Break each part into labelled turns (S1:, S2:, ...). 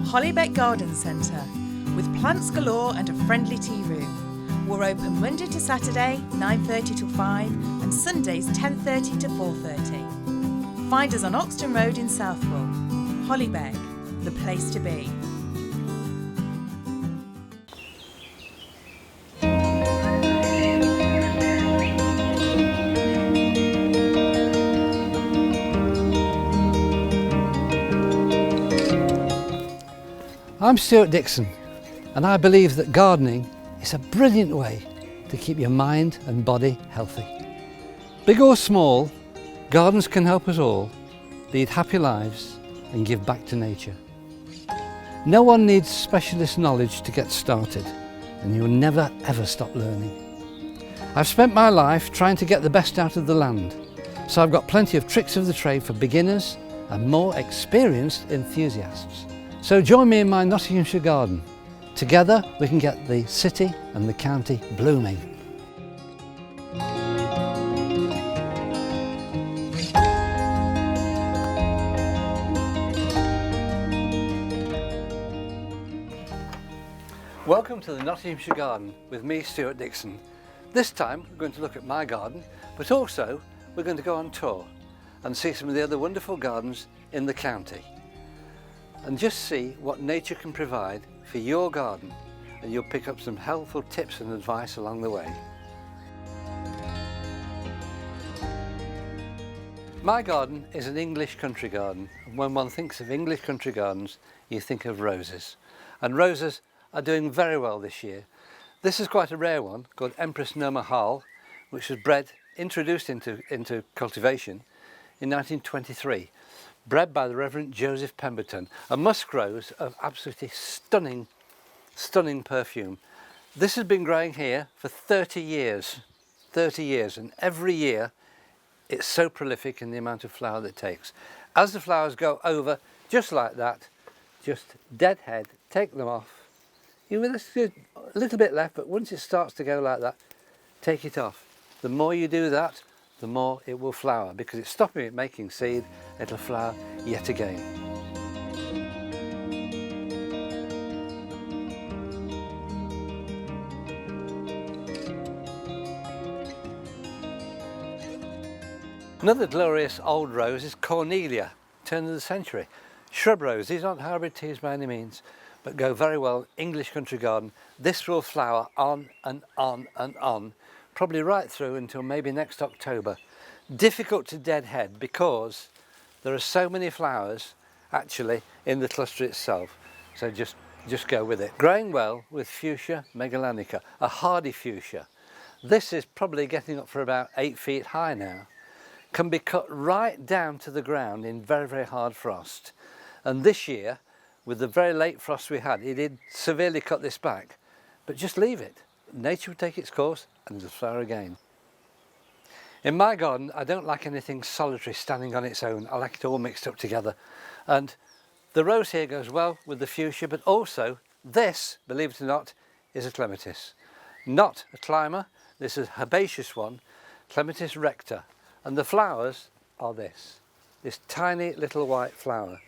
S1: Hollybeg Garden Centre, with plants galore and a friendly tea room. We're open Monday to Saturday, 9:30 till 5, and Sundays 10:30 to 4:30. Find us on Oxton Road in Southwell. Hollybeg, the place to be.
S2: I'm Stuart Dixon, and I believe that gardening is a brilliant way to keep your mind and body healthy. Big or small, gardens can help us all lead happy lives and give back to nature. No one needs specialist knowledge to get started, and you'll never ever stop learning. I've spent my life trying to get the best out of the land, so I've got plenty of tricks of the trade for beginners and more experienced enthusiasts. So join me in my Nottinghamshire garden. Together we can get the city and the county blooming. Welcome to the Nottinghamshire Garden with me, Stuart Dixon. This time we're going to look at my garden, but also we're going to go on tour and see some of the other wonderful gardens in the county. And just see what nature can provide for your garden, and you'll pick up some helpful tips and advice along the way. My garden is an English country garden, and when one thinks of English country gardens you think of roses, and roses are doing very well this year. This is quite a rare one called Empress Noma Hall, which was introduced into cultivation in 1923. Bred by the Reverend Joseph Pemberton, a musk rose of absolutely stunning perfume. This has been growing here for 30 years, and every year it's so prolific in the amount of flower that it takes. As the flowers go over, just like that, just deadhead, take them off. There's a little bit left, but once it starts to go like that, take it off. The more you do that, the more it will flower, because it's stopping it making seed. It'll flower yet again. Another glorious old rose is Cornelia, turn of the century. Shrub rose, these aren't hybrid teas by any means, but go very well English country garden. This will flower on and on and on, probably right through until maybe next October. Difficult to deadhead because there are so many flowers actually in the cluster itself, so just go with it. Growing well with Fuchsia megalanica, a hardy fuchsia. This is probably getting up for about 8 feet high now. Can be cut right down to the ground in very, very hard frost. And this year, with the very late frost we had, it did severely cut this back. But just leave it. Nature will take its course and it'll flower again. In my garden, I don't like anything solitary standing on its own. I like it all mixed up together. And the rose here goes well with the fuchsia, but also this, believe it or not, is a clematis. Not a climber, this is a herbaceous one, Clematis recta. And the flowers are this tiny little white flower.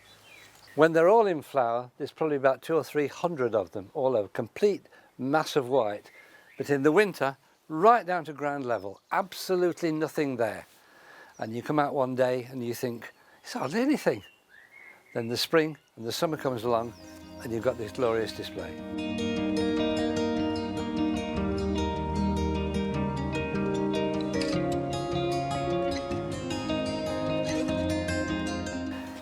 S2: When they're all in flower, there's probably about 200 or 300 of them all over, complete mass of white. But in the winter, right down to ground level, absolutely nothing there. And you come out one day and you think, it's hardly anything. Then the spring and the summer comes along and you've got this glorious display.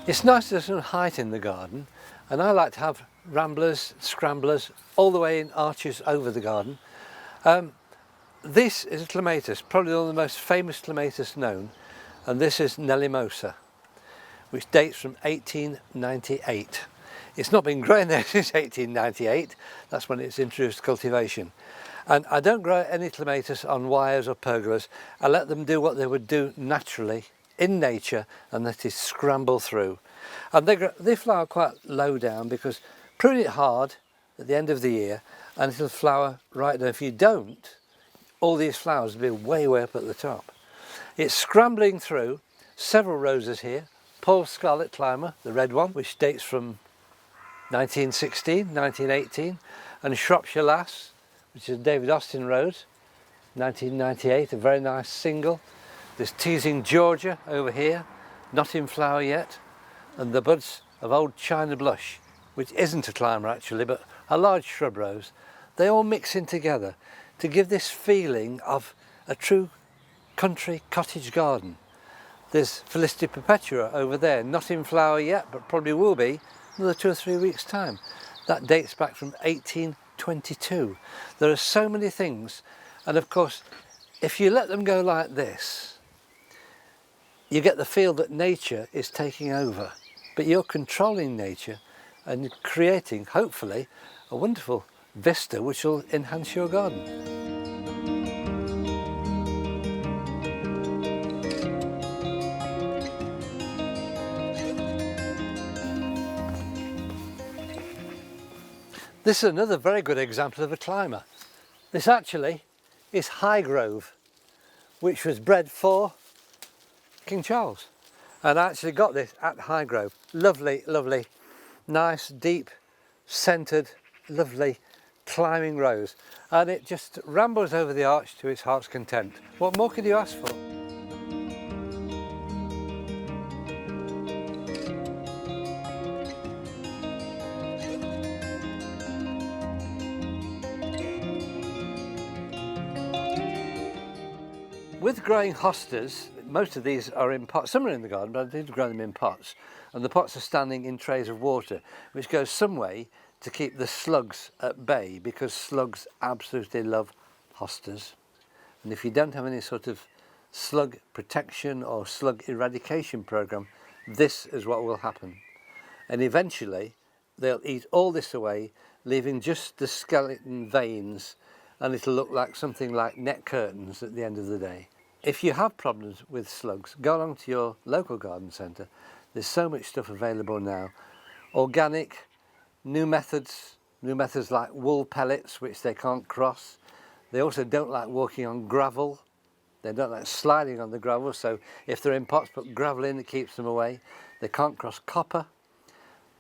S2: It's nice to have some height in the garden, and I like to have ramblers, scramblers, all the way in arches over the garden. This is a clematis, probably one of the most famous clematis known, and this is Nelimosa, which dates from 1898. It's not been growing there since 1898, that's when it's introduced cultivation. And I don't grow any clematis on wires or pergolas. I let them do what they would do naturally in nature, and that is scramble through. And they flower quite low down because prune it hard at the end of the year and it'll flower right down. If you don't, all these flowers will be way, way up at the top. It's scrambling through several roses here. Paul's Scarlet Climber, the red one, which dates from 1916, 1918, and Shropshire Lass, which is David Austin Rose, 1998, a very nice single. There's Teasing Georgia over here, not in flower yet, and the buds of Old China Blush, which isn't a climber actually, but a large shrub rose. They all mix in together to give this feeling of a true country cottage garden. There's Felicity Perpetua over there, not in flower yet, but probably will be another 2 or 3 weeks' time. That dates back from 1822. There are so many things, and of course, if you let them go like this, you get the feel that nature is taking over, but you're controlling nature and creating, hopefully, a wonderful vista which will enhance your garden. This is another very good example of a climber. This actually is Highgrove, which was bred for King Charles. And I actually got this at Highgrove. Lovely, lovely, nice, deep, scented, lovely climbing rose. And it just rambles over the arch to its heart's content. What more could you ask for? With growing hostas, most of these are in pots. Some are in the garden, but I did grow them in pots. And the pots are standing in trays of water, which goes some way to keep the slugs at bay, because slugs absolutely love hostas. And if you don't have any sort of slug protection or slug eradication program, this is what will happen. And eventually, they'll eat all this away, leaving just the skeleton veins, and it'll look like something like net curtains at the end of the day. If you have problems with slugs, go along to your local garden centre. There's so much stuff available now. Organic, new methods like wool pellets, which they can't cross. They also don't like walking on gravel. They don't like sliding on the gravel, so if they're in pots, put gravel in, it keeps them away. They can't cross copper.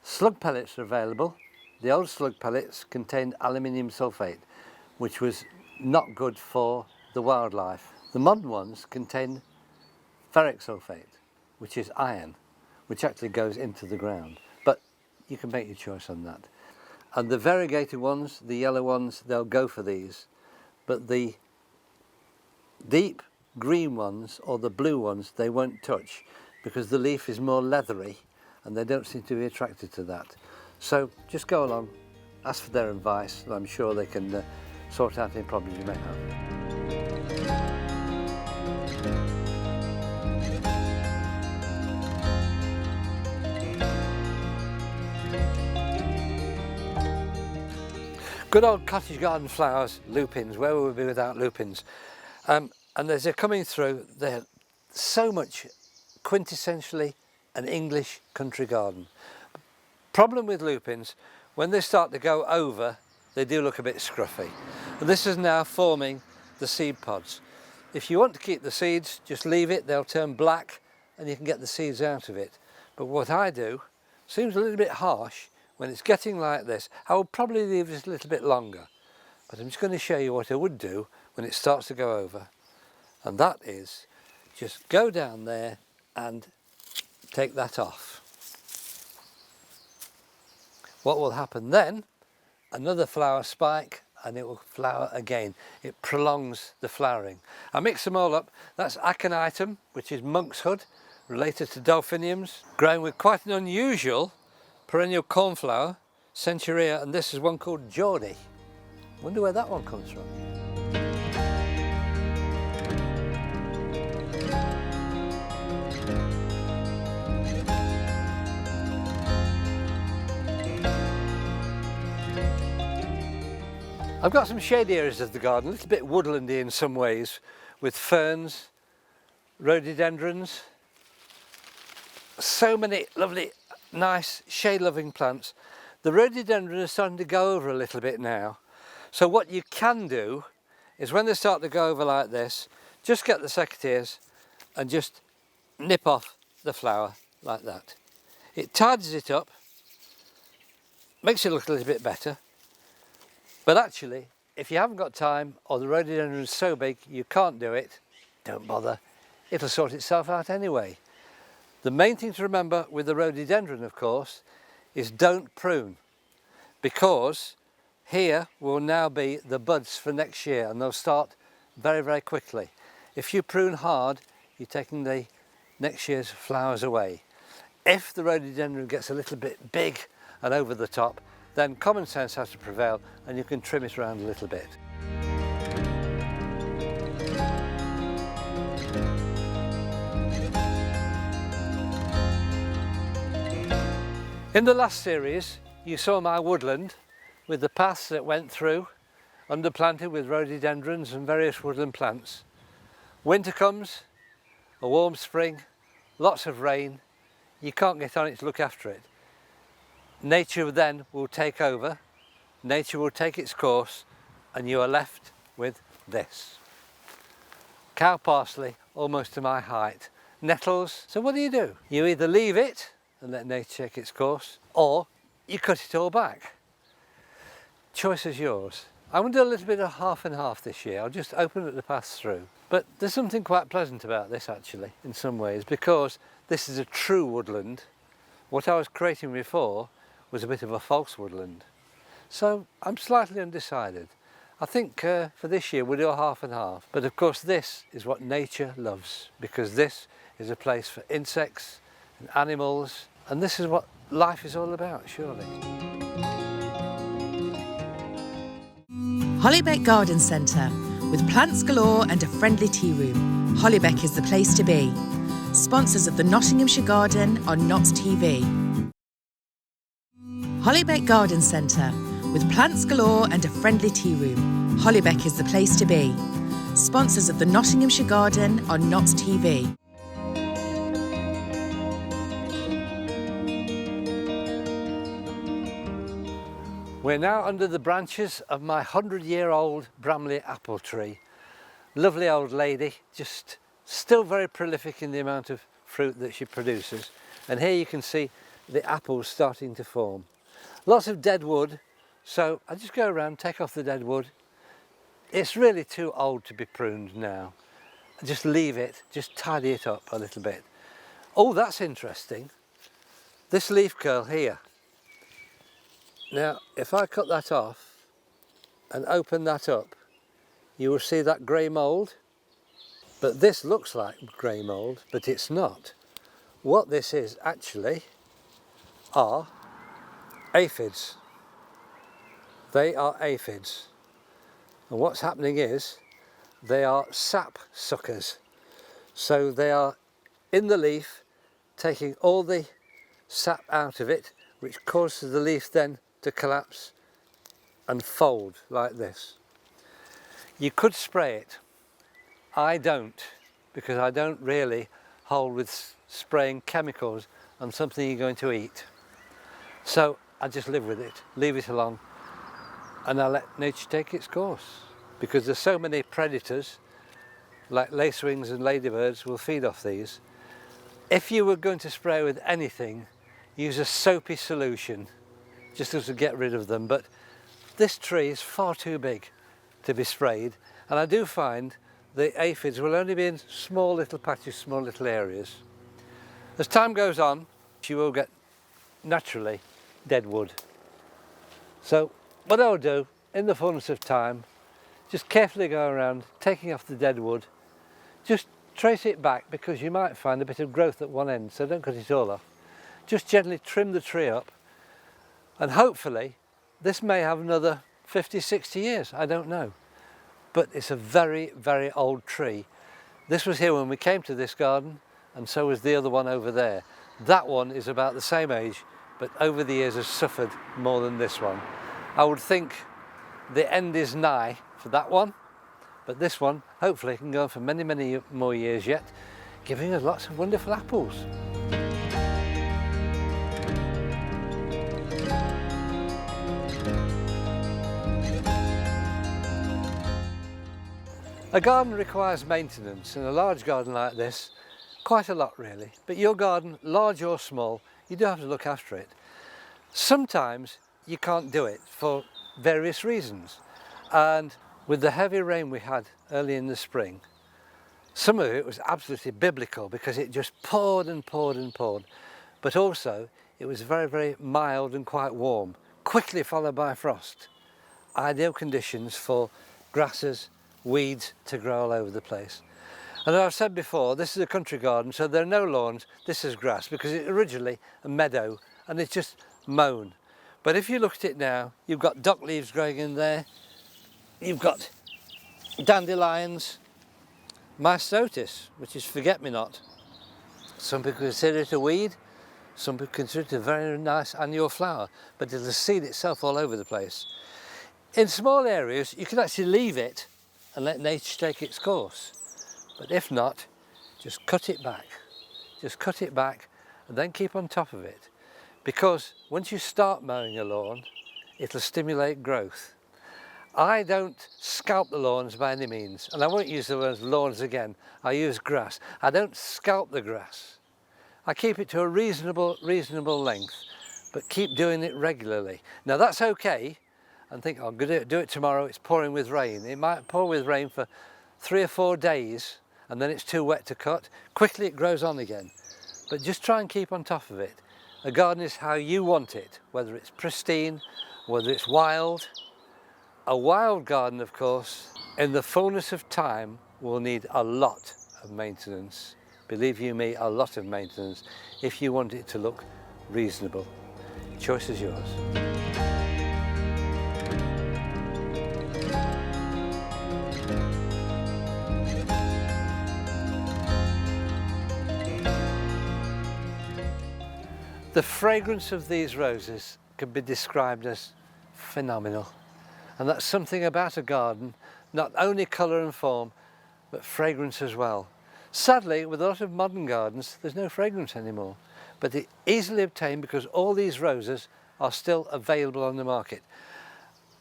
S2: Slug pellets are available. The old slug pellets contained aluminium sulphate, which was not good for the wildlife. The modern ones contain ferric sulphate, which is iron, which actually goes into the ground. But you can make your choice on that. And the variegated ones, the yellow ones, they'll go for these. But the deep green ones or the blue ones, they won't touch, because the leaf is more leathery and they don't seem to be attracted to that. So just go along, ask for their advice, and I'm sure they can sort out any problems you may have. Good old cottage garden flowers, lupins. Where would we be without lupins? And as they're coming through, they're so much quintessentially an English country garden. Problem with lupins, when they start to go over, they do look a bit scruffy. And this is now forming the seed pods. If you want to keep the seeds, just leave it, they'll turn black and you can get the seeds out of it. But what I do seems a little bit harsh. When it's getting like this, I will probably leave it a little bit longer. But I'm just going to show you what I would do when it starts to go over. And that is just go down there and take that off. What will happen then, another flower spike, and it will flower again. It prolongs the flowering. I mix them all up. That's aconitum, which is monk's hood, related to delphiniums, growing with quite an unusual perennial cornflower, centurea, and this is one called Geordie. Wonder where that one comes from. I've got some shady areas of the garden, a little bit woodlandy in some ways, with ferns, rhododendrons, so many lovely nice shade-loving plants. The rhododendron is starting to go over a little bit now. So what you can do is when they start to go over like this, just get the secateurs and just nip off the flower like that. It tidies it up, makes it look a little bit better. But actually, if you haven't got time or the rhododendron is so big you can't do it, don't bother. It'll sort itself out anyway. The main thing to remember with the rhododendron, of course, is don't prune, because here will now be the buds for next year and they'll start very, very quickly. If you prune hard, you're taking the next year's flowers away. If the rhododendron gets a little bit big and over the top, then common sense has to prevail and you can trim it around a little bit. In the last series, you saw my woodland with the paths that went through, underplanted with rhododendrons and various woodland plants. Winter comes, a warm spring, lots of rain, you can't get on it to look after it. Nature then will take over, nature will take its course, and you are left with this. Cow parsley, almost to my height. Nettles, so what do? You either leave it and let nature take its course, or you cut it all back. Choice is yours. I'm going to do a little bit of half and half this year. I'll just open up the paths through. But there's something quite pleasant about this actually, in some ways, because this is a true woodland. What I was creating before was a bit of a false woodland. So I'm slightly undecided. I think for this year we'll do a half and half. But of course this is what nature loves, because this is a place for insects and animals, and this is what life is all about, surely.
S1: Hollybeck Garden Centre. With plants galore and a friendly tea room, Hollybeck is the place to be. Sponsors of the Nottinghamshire Garden on Notts TV. Hollybeck Garden Centre. With plants galore and a friendly tea room, Hollybeck is the place to be. Sponsors of the Nottinghamshire Garden on Notts TV.
S2: We're now under the branches of my 100-year-old Bramley apple tree. Lovely old lady, just still very prolific in the amount of fruit that she produces. And here you can see the apples starting to form. Lots of dead wood, so I just go around, take off the dead wood. It's really too old to be pruned now. I just leave it, just tidy it up a little bit. Oh, that's interesting. This leaf curl here. Now, if I cut that off and open that up, you will see that grey mould. But this looks like grey mould, but it's not. What this is actually are aphids. They are aphids. And what's happening is they are sap suckers. So they are in the leaf, taking all the sap out of it, which causes the leaf then to collapse and fold like this. You could spray it. I don't, because I don't really hold with spraying chemicals on something you're going to eat. So I just live with it, leave it alone, and I let nature take its course, because there's so many predators like lacewings and ladybirds will feed off these. If you were going to spray with anything, use a soapy solution just to get rid of them, but this tree is far too big to be sprayed, and I do find the aphids will only be in small little patches, small little areas. As time goes on, you will get naturally dead wood. So what I'll do, in the fullness of time, just carefully go around taking off the dead wood, just trace it back, because you might find a bit of growth at one end, so don't cut it all off. Just gently trim the tree up, and hopefully this may have another 50, 60 years, I don't know. But it's a very, very old tree. This was here when we came to this garden, and so was the other one over there. That one is about the same age, but over the years has suffered more than this one. I would think the end is nigh for that one, but this one hopefully can go on for many, many more years yet, giving us lots of wonderful apples. A garden requires maintenance, and a large garden like this, quite a lot really. But your garden, large or small, you do have to look after it. Sometimes you can't do it for various reasons. And with the heavy rain we had early in the spring, some of it was absolutely biblical because it just poured and poured and poured. But also it was very, very mild and quite warm, quickly followed by frost. Ideal conditions for grasses, weeds to grow all over the place. And as I've said before, this is a country garden, so there are no lawns. This is grass because it's originally a meadow and it's just mown. But if you look at it now, you've got dock leaves growing in there. You've got dandelions, mysotis, which is forget-me-not. Some people consider it a weed. Some people consider it a very nice annual flower, but it'll seed itself all over the place. In small areas, you can actually leave it and let nature take its course. But if not, just cut it back. Just cut it back and then keep on top of it. Because once you start mowing a lawn, it'll stimulate growth. I don't scalp the lawns by any means, and I won't use the word lawns again. I use grass. I don't scalp the grass. I keep it to a reasonable length, but keep doing it regularly. Now that's okay, and think, I'm going to do it tomorrow, it's pouring with rain. It might pour with rain for 3 or 4 days, and then it's too wet to cut. Quickly it grows on again. But just try and keep on top of it. A garden is how you want it, whether it's pristine, whether it's wild. A wild garden, of course, in the fullness of time, will need a lot of maintenance. Believe you me, a lot of maintenance if you want it to look reasonable. The choice is yours. The fragrance of these roses can be described as phenomenal. And that's something about a garden, not only colour and form, but fragrance as well. Sadly, with a lot of modern gardens, there's no fragrance anymore, but they're easily obtained because all these roses are still available on the market.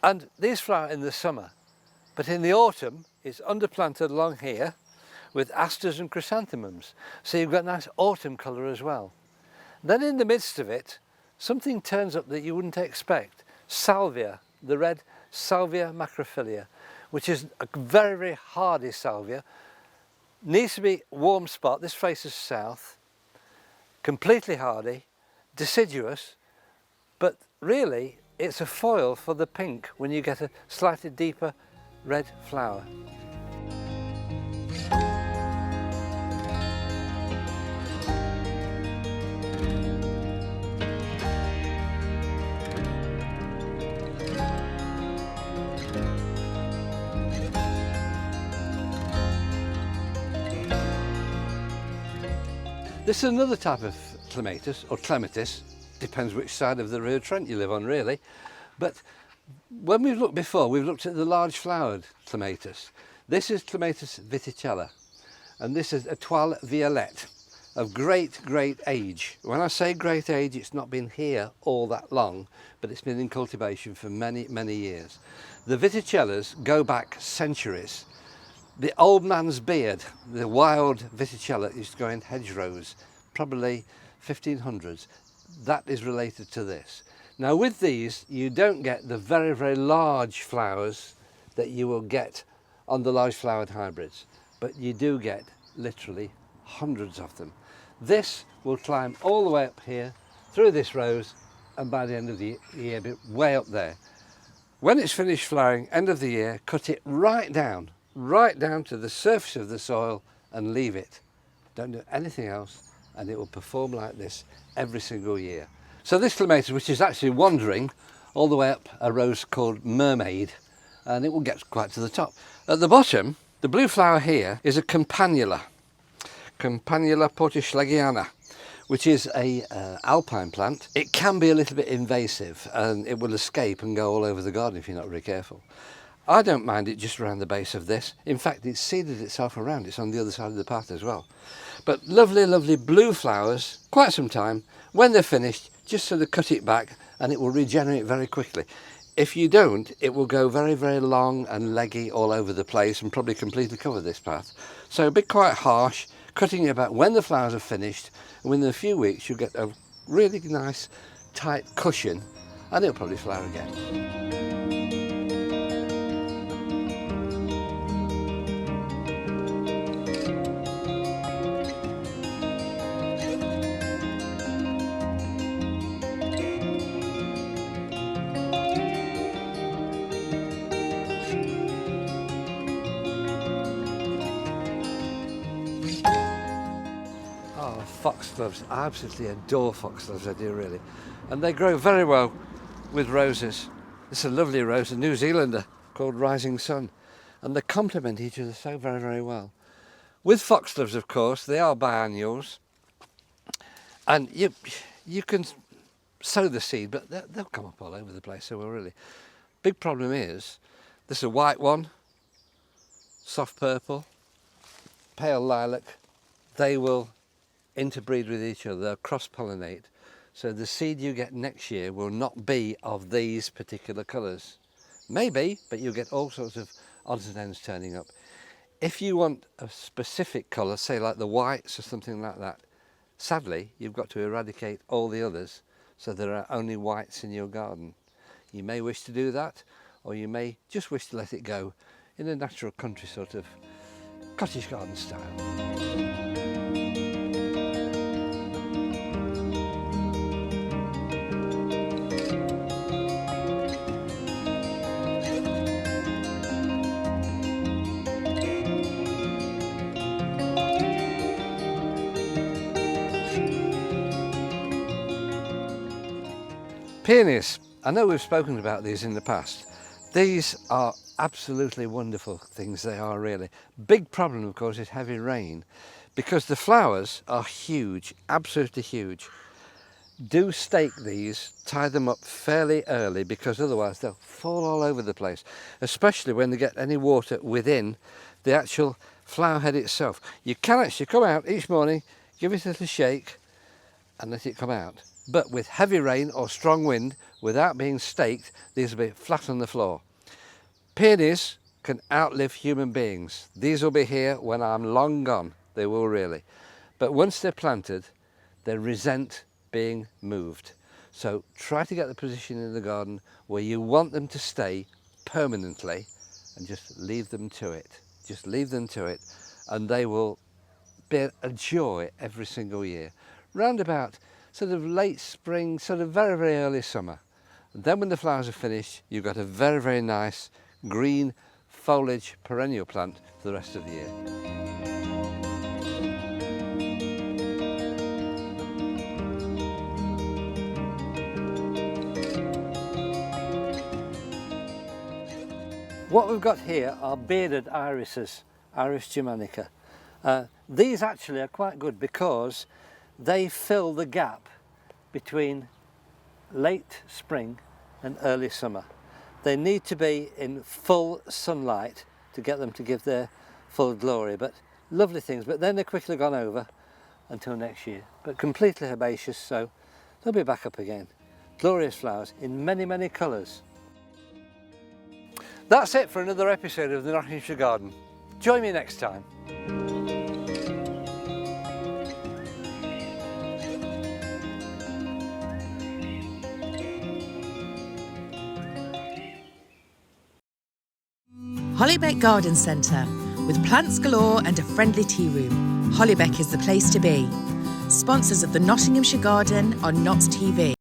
S2: And these flower in the summer, but in the autumn, it's underplanted along here with asters and chrysanthemums. So you've got nice autumn colour as well. Then in the midst of it, something turns up that you wouldn't expect. Salvia, the red Salvia macrophylla, which is a very, very hardy salvia. Needs to be warm spot, this faces south, completely hardy, deciduous, but really it's a foil for the pink when you get a slightly deeper red flower. This is another type of clematis, or clematis, depends which side of the River Trent you live on really. But when we've looked before, we've looked at the large flowered clematis. This is Clematis viticella, and this is Etoile violette, of great, great age. When I say great age, it's not been here all that long, but it's been in cultivation for many, many years. The viticellas go back centuries. The old man's beard, the wild viticella, used to go in hedgerows, probably 1500s. That is related to this. Now with these, you don't get the very, very large flowers that you will get on the large flowered hybrids, but you do get literally hundreds of them. This will climb all the way up here, through this rose, and by the end of the year, be way up there. When it's finished flowering, end of the year, cut it right down to the surface of the soil and leave it. Don't do anything else, and it will perform like this every single year. So this clematis, which is actually wandering all the way up a rose called Mermaid, and it will get quite to the top. At the bottom, the blue flower here is a campanula, Campanula portischlagiana, which is a alpine plant. It can be a little bit invasive, and it will escape and go all over the garden if you're not very careful. I don't mind it just around the base of this. In fact, it's seeded itself around. It's on the other side of the path as well. But lovely, lovely blue flowers, quite some time. When they're finished, just sort of cut it back and it will regenerate very quickly. If you don't, it will go very, very long and leggy all over the place and probably completely cover this path. So be quite harsh, cutting it back when the flowers are finished, and within a few weeks you'll get a really nice tight cushion and it'll probably flower again. Oh, foxgloves. I absolutely adore foxgloves, I do really. And they grow very well with roses. This is a lovely rose, a New Zealander called Rising Sun. And they complement each other so very, very well. With foxgloves, of course, they are biennials. And you can sow the seed, but they'll come up all over the place, so really. Big problem is, this is a white one, soft purple, pale lilac. They will interbreed with each other, they'll cross-pollinate. So the seed you get next year will not be of these particular colours. Maybe, but you'll get all sorts of odds and ends turning up. If you want a specific colour, say like the whites or something like that, sadly, you've got to eradicate all the others, so there are only whites in your garden. You may wish to do that, or you may just wish to let it go in a natural country sort of cottage garden style. Peonies. I know we've spoken about these in the past. These are absolutely wonderful things, they are really. Big problem, of course, is heavy rain, because the flowers are huge, absolutely huge. Do stake these, tie them up fairly early, because otherwise they'll fall all over the place, especially when they get any water within the actual flower head itself. You can actually come out each morning, give it a little shake and let it come out. But with heavy rain or strong wind, without being staked, these will be flat on the floor. Peonies can outlive human beings. These will be here when I'm long gone, they will really. But once they're planted, they resent being moved. So try to get the position in the garden where you want them to stay permanently, and just leave them to it. Just leave them to it, and they will be a joy every single year. Round about sort of late spring, sort of very, very early summer. And then when the flowers are finished, you've got a very, very nice green foliage perennial plant for the rest of the year. What we've got here are bearded irises, Iris germanica. These actually are quite good because they fill the gap between late spring and early summer. They need to be in full sunlight to get them to give their full glory, but lovely things, but then they're quickly gone over until next year. But completely herbaceous, so they'll be back up again. Glorious flowers in many, many colours. That's it for another episode of the Nottinghamshire Garden. Join me next time.
S1: Hollybeck Garden Centre, with plants galore and a friendly tea room. Hollybeck is the place to be. Sponsors of the Nottinghamshire Garden on Notts TV.